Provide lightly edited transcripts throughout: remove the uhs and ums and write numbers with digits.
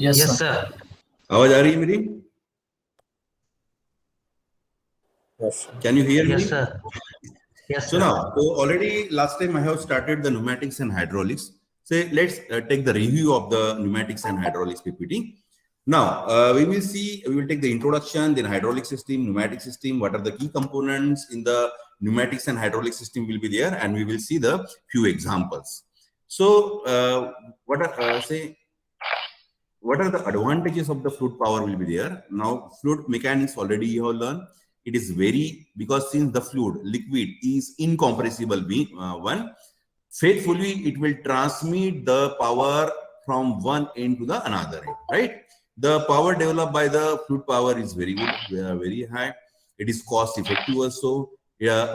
Yes yes sir. Sir. आवाज आ रही है मेरी? Yes Can you hear yes me? Sir. Yes So sir. now, so already last time I have started the pneumatics and hydraulics. So let's take the review of the pneumatics and hydraulics PPT. Now we will take the introduction, then hydraulic system, pneumatic system, what are the key components in the pneumatics and hydraulic system will be there, and we will see the few examples. So what are the advantages of the fluid power will be there. Now fluid mechanics already you have learned. It is very, because since the fluid liquid is incompressible one, faithfully it will transmit the power from one end to the another end, right? The power developed by the fluid power is very good, very high. It is cost effective also,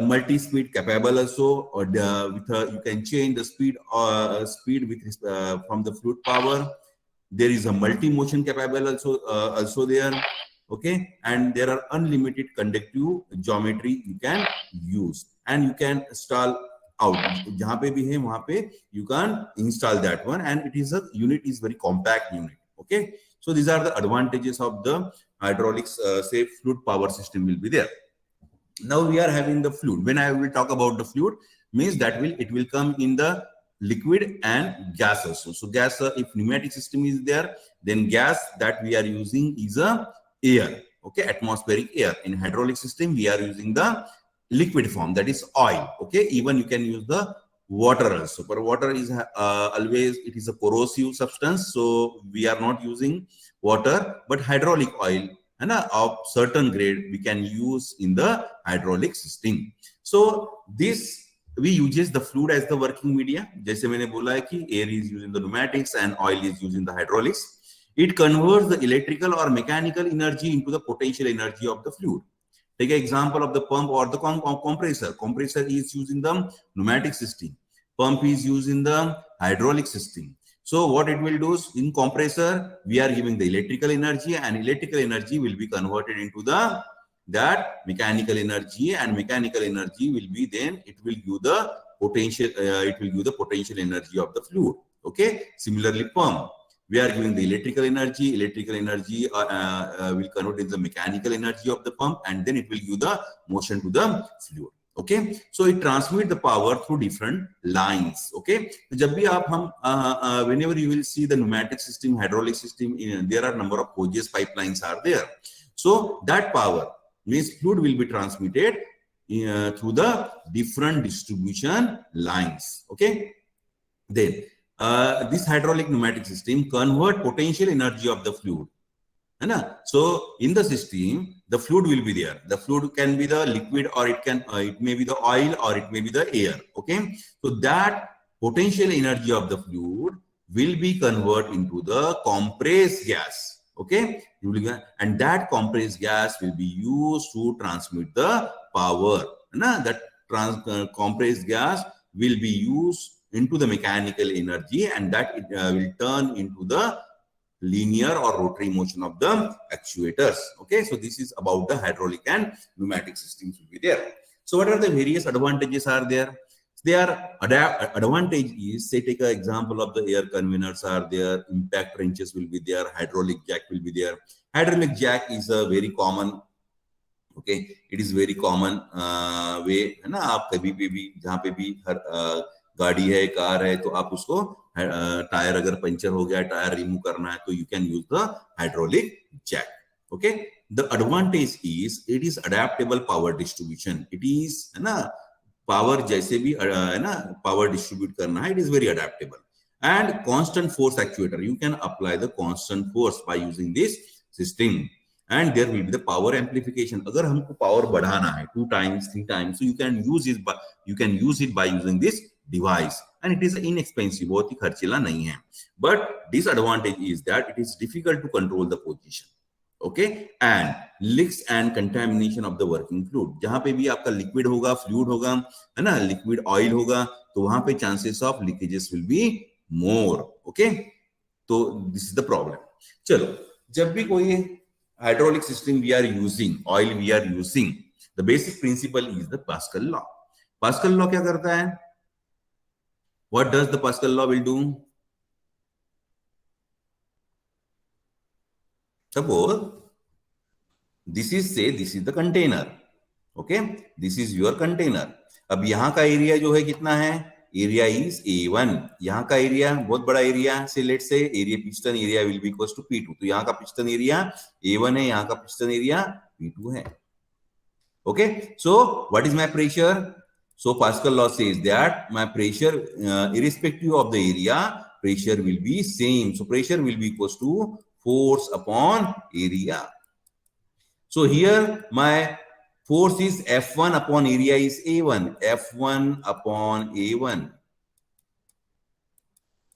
multi-speed capable also, or you can change the speed with from the fluid power. There is a multi-motion capable also there, okay, and there are unlimited conductive geometry you can use, and you can install out jahan pe bhi hai wahan pe you can install that one, and it is a unit is very compact unit, okay. So these are the advantages of the hydraulics, say fluid power system will be there. Now we are having the fluid. When I will talk about the fluid, means that it will come in the liquid and gas also. So gas, if pneumatic system is there, then gas that we are using is a air, okay, atmospheric air. In hydraulic system we are using the liquid form, that is oil, okay. Even you can use the water also, but water is always, it is a corrosive substance, so we are not using water. But hydraulic oil and of certain grade we can use in the hydraulic system. So this we uses the fluid as the working media. जैसे मैंने बोला है कि air is used in the pneumatics and oil is used in the hydraulics. It converts the electrical or mechanical energy into the potential energy of the fluid. Take an example of the pump or the compressor. Compressor is used in the pneumatic system. Pump is used in the hydraulic system. So what it will do is, in compressor we are giving the electrical energy, and electrical energy will be converted into that mechanical energy, and mechanical energy will be, then it will give the potential, it will give the potential energy of the fluid, okay. Similarly pump, we are giving the electrical energy will convert into the mechanical energy of the pump, and then it will give the motion to the fluid, okay. So it transmits the power through different lines, okay. जब भी आप हम whenever you will see the pneumatic system, hydraulic system, there are number of hoses, pipelines are there. So that power means fluid will be transmitted through the different distribution lines, okay. Then this hydraulic pneumatic system convert potential energy of the fluid, है ना. So in the system the fluid will be there. The fluid can be the liquid, or it may be the oil, or it may be the air, okay. So that potential energy of the fluid will be converted into the compressed gas, okay. And that compressed gas will be used to transmit the power, na. That compressed gas will be used into the mechanical energy, and that it will turn into the linear or rotary motion of the actuators, okay. So this is about the hydraulic and pneumatic systems will be there. So what are the various advantages are there? Their advantage is, say, take an example of the air conveners are there, impact wrenches will be there, hydraulic jack will be there. Hydraulic jack is a very common, okay, it is very common way, है ना. आप कभी भी जहाँ पे भी हर गाड़ी है, कार है, तो आप उसको टायर अगर पंचर हो गया, टायर रिमूव करना है, तो you can use the hydraulic jack, okay. The advantage is it is adaptable power distribution. It is, है ना, पावर जैसे भी, है ना, पावर डिस्ट्रीब्यूट करना है, it is very adaptable. And constant force actuator, you can apply the constant force by using this system, and there will be the power amplification. अगर हमको पावर बढ़ाना है 2 times 3 times, so you can use it by using this device, and it is inexpensive, बहुत ही खर्चीला नहीं है. But disadvantage is that it is difficult to control the position, okay, and leaks and contamination of the working fluid. जहां पे भी आपका liquid होगा, fluid होगा, है ना, लिक्विड ऑयल होगा, तो वहां पे chances of leakages will be more, okay. तो दिस इज द प्रॉब्लम. चलो, जब भी कोई hydraulic system we are using, oil we are using, the basic principle is the Pascal law. Pascal law क्या करता है? What does the Pascal law will do? Suppose this is the container. Okay, this is your container. अब यहाँ का area जो है कितना है, एरिया इज A1. यहाँ का एरिया बहुत बड़ा एरिया से, let say area piston area will be equal to P2. तो यहाँ का पिस्टन एरिया A1 है, यहाँ का पिस्टन एरिया P2 है. Okay, so what is my pressure? So Pascal law says that my pressure, irrespective of the area, pressure will be same. So pressure will be equals to force upon area. So here my force is F1 upon area is A1. F1 upon A1.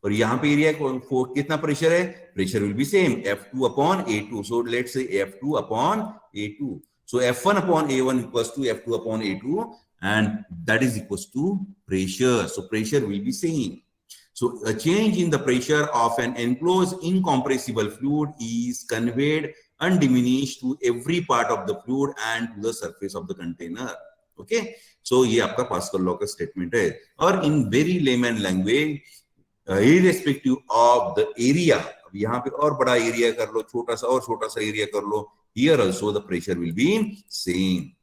और यहाँ पे area कितना pressure है, pressure will B same, F2 upon A2. So let's say F2 upon A2. So F1 upon A1 equals to F2 upon A2, and that is equals to pressure. So pressure will be same. So a change in the pressure of an enclosed incompressible fluid is conveyed undiminished to every part of the fluid and to the surface of the container. Okay, so ये आपका Pascal law का statement है. और in very layman language, irrespective of the area, अब यहाँ पे और बड़ा एरिया कर लो, छोटा सा एरिया कर लो, here also the pressure will be same.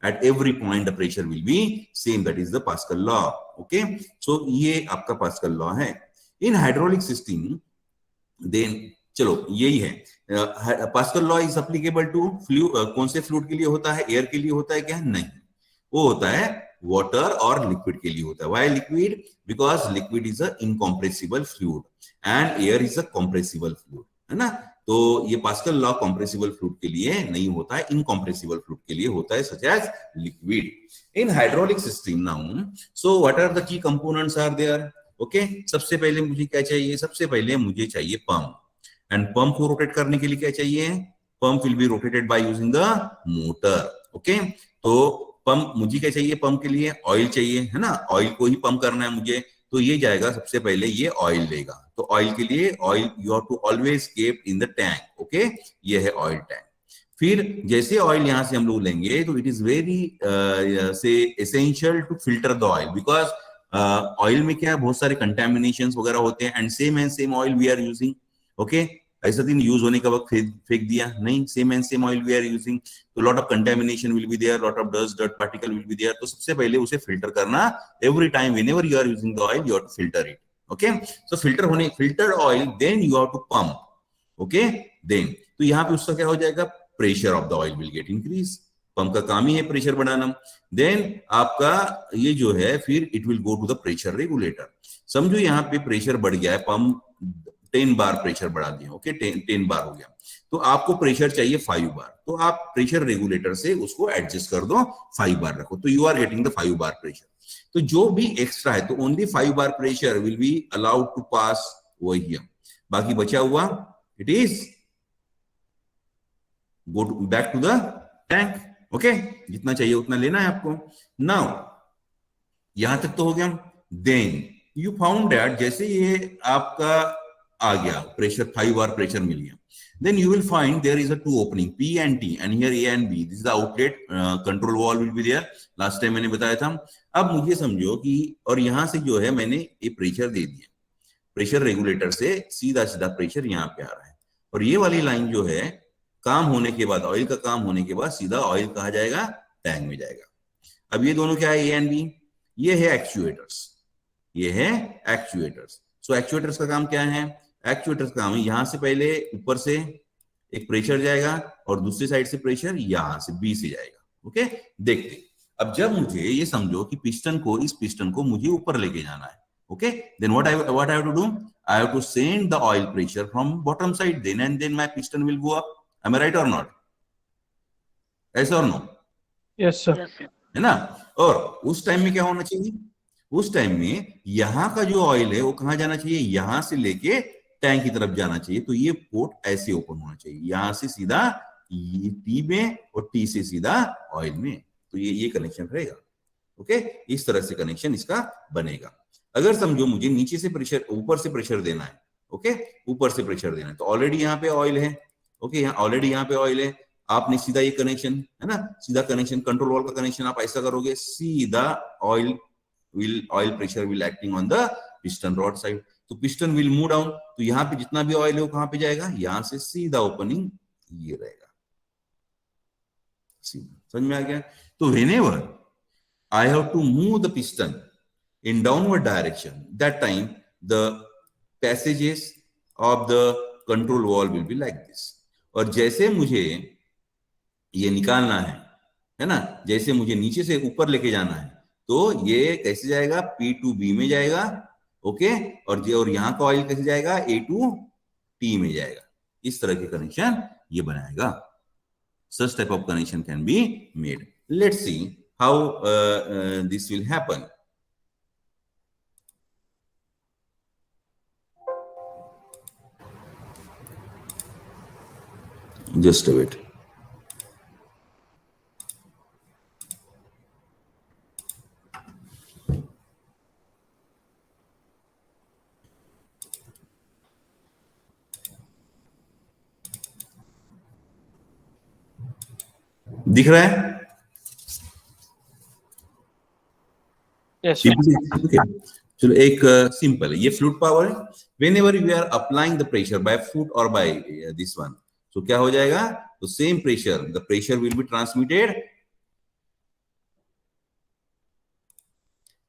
At every point the pressure will be same. That is the Pascal law. Okay, so ये आपका पास्कल लॉ है. In hydraulic system, then चलो यही है. Pascal law is applicable to fluid. कौन से fluid के लिए होता है, एयर के लिए होता है क्या, नहीं, वो होता है वाटर और लिक्विड के लिए होता है. Why liquid? Because liquid is a incompressible fluid and air is a compressible fluid, है ना. तो ये पास्कल लॉ कॉम्प्रेसिबल फ्लूइड के लिए नहीं होता है, इनकॉम्प्रेसिबल फ्लूइड के लिए होता है, such as liquid. In hydraulic system now, so what are the key components are there. Okay, सबसे पहले मुझे क्या चाहिए, सबसे पहले मुझे चाहिए पंप. एंड पंप को रोटेट करने के लिए क्या चाहिए, pump will be rotated by using the motor. Okay, तो पंप मुझे क्या चाहिए, पंप के लिए ऑयल चाहिए, है ना, ऑयल को ही पंप करना है मुझे. तो ये जाएगा सबसे पहले, ये ऑयल लेगा. तो ऑयल के लिए oil you have to always keep in the tank. Okay, ये है ऑयल टैंक. फिर जैसे ऑयल यहां से हम लोग लेंगे तो it is very say essential to filter the oil, because oil में क्या बहुत सारे कंटेमिनेशंस वगैरह होते हैं. And same oil we are using. Okay, ऐसा दिन यूज होने का वक्त फेंक दिया नहीं, same and same oil we are using. तो lot of contamination will be there, lot of dust particle will be there. तो सबसे पहले उसे फिल्टर करना. Every time whenever you are using the oil you have to filter it. Okay, so filter oil, then you have to pump. Okay, then तो यहाँ पे उसका क्या हो जाएगा, pressure of the oil will get increase. Pump का काम ही है प्रेशर बढ़ाना. देन आपका ये जो है, फिर it will go to the pressure regulator. समझो यहाँ पे प्रेशर बढ़ गया है, पंप 10 बार प्रेशर बढ़ा दिया. ओके, 10 बार हो गया, तो आपको प्रेशर चाहिए 5 बार. तो आप प्रेशर रेगुलेटर से उसको एडजस्ट कर दो, 5 बार रखो, तो you are getting the 5 bar pressure. तो जो भी एक्स्ट्रा है, तो only 5 bar pressure will be allowed to pass over here. बाकी बचा हुआ it is go back to the tank. Okay, जितना चाहिए उतना लेना है आपको. नाउ यहां तक तो हो गया. देन यू फाउंड दैट जैसे ये आपका आ गया प्रेशर, 5 बार प्रेशर मिल गया, then you will find there is a 2 opening P and T and here A and B. This is the outlet, control valve will be there. Last time मैंने बताया था. अब मुझे समझो कि और यहां से जो है मैंने ये प्रेशर दे दिया, प्रेशर रेगुलेटर से सीधा सीधा प्रेशर यहाँ पे आ रहा है, और ये वाली लाइन जो है काम होने के बाद, ऑयल का काम होने के बाद सीधा ऑयल कहाँ जाएगा, टैंक में जाएगा. अब ये दोनों क्या है, ए एंड बी, ये है एक्चुएटर्स, ये है एक्चुएटर्स. सो एक्चुएटर्स का काम क्या है, एक्चुएटर्स का काम है यहां से पहले ऊपर से एक प्रेशर जाएगा और दूसरी साइड से प्रेशर यहां से बी से जाएगा. ओके, देखते. अब जब मुझे ये समझो कि पिस्टन को, इस पिस्टन को मुझे ऊपर लेके जाना है. Okay, then what I have to do, I have to send the oil pressure from bottom side, then and then my piston will go up. Am I right or not, yes or no? Yes sir. है ना. और उस time में क्या होना चाहिए, उस time में यहाँ का जो ऑयल है वो कहाँ जाना चाहिए, यहां से लेके टैंक की तरफ जाना चाहिए. तो ये पोर्ट ऐसे ओपन होना चाहिए, यहां से सीधा ये टी में और टी से सीधा ऑयल में. तो ये कनेक्शन रहेगा. ओके, इस तरह से कनेक्शन इसका बनेगा. अगर समझो मुझे नीचे से प्रेशर, ऊपर से प्रेशर देना है. ओके, ऊपर से प्रेशर देना है, तो ऑलरेडी यहाँ पे ऑयल है. ओके, ऑलरेडी यहाँ पे ऑयल है. आपने सीधा ये कनेक्शन है ना, सीधा कनेक्शन, कंट्रोल वाल्व का कनेक्शन आप ऐसा करोगे, सीधा oil pressure will acting on the piston rod side. तो पिस्टन विल मूव डाउन, तो यहाँ पे जितना भी ऑयल है वो कहां पे जाएगा, यहां से सीधा ओपनिंग ये रहेगा, समझ में आ गया। तो whenever I have to move the piston in downward direction, that time the passages of the control valve will be like this. और जैसे मुझे ये निकालना है ना, जैसे मुझे नीचे से ऊपर लेके जाना है, तो ये कैसे जाएगा, P टू B में जाएगा, ओके, और यहाँ का ऑयल कैसे जाएगा, A टू T में जाएगा। इस तरह के कनेक्शन ये बनाएगा। Such type of connection can be made. Let's see how this will happen. Just a bit. दिख रहा है? Yes, okay. चलो एक सिंपल ये फ्लूइड पावर है। Whenever we are applying the pressure by foot or by this one, so क्या हो जाएगा, तो same pressure, the pressure will be transmitted,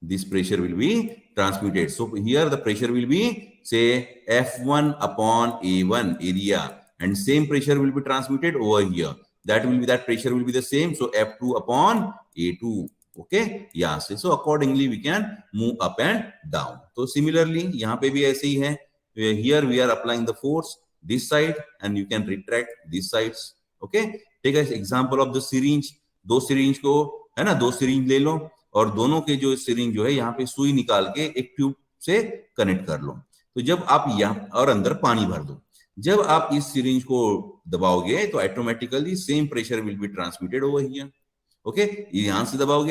this pressure will be transmitted. So here the pressure will be say F1 upon A1 area, and same pressure will be transmitted over here. That pressure will be the same. So F2 upon A2. Okay, यहाँ से so accordingly we can move up and down. तो similarly यहाँ पे भी ऐसे ही है. Here we are applying the force this side and you can retract these sides. Okay, take an example of the syringe. दो syringe को है ना, दो syringe ले लो और दोनों के जो syringe जो है यहाँ पे सुई निकाल के एक ट्यूब से कनेक्ट कर लो। तो जब आप यहाँ और अंदर पानी भर दो, जब आप इस syringe को दबाओगे तो automatically same pressure will be transmitted over here. Okay, यहाँ से दबाओगे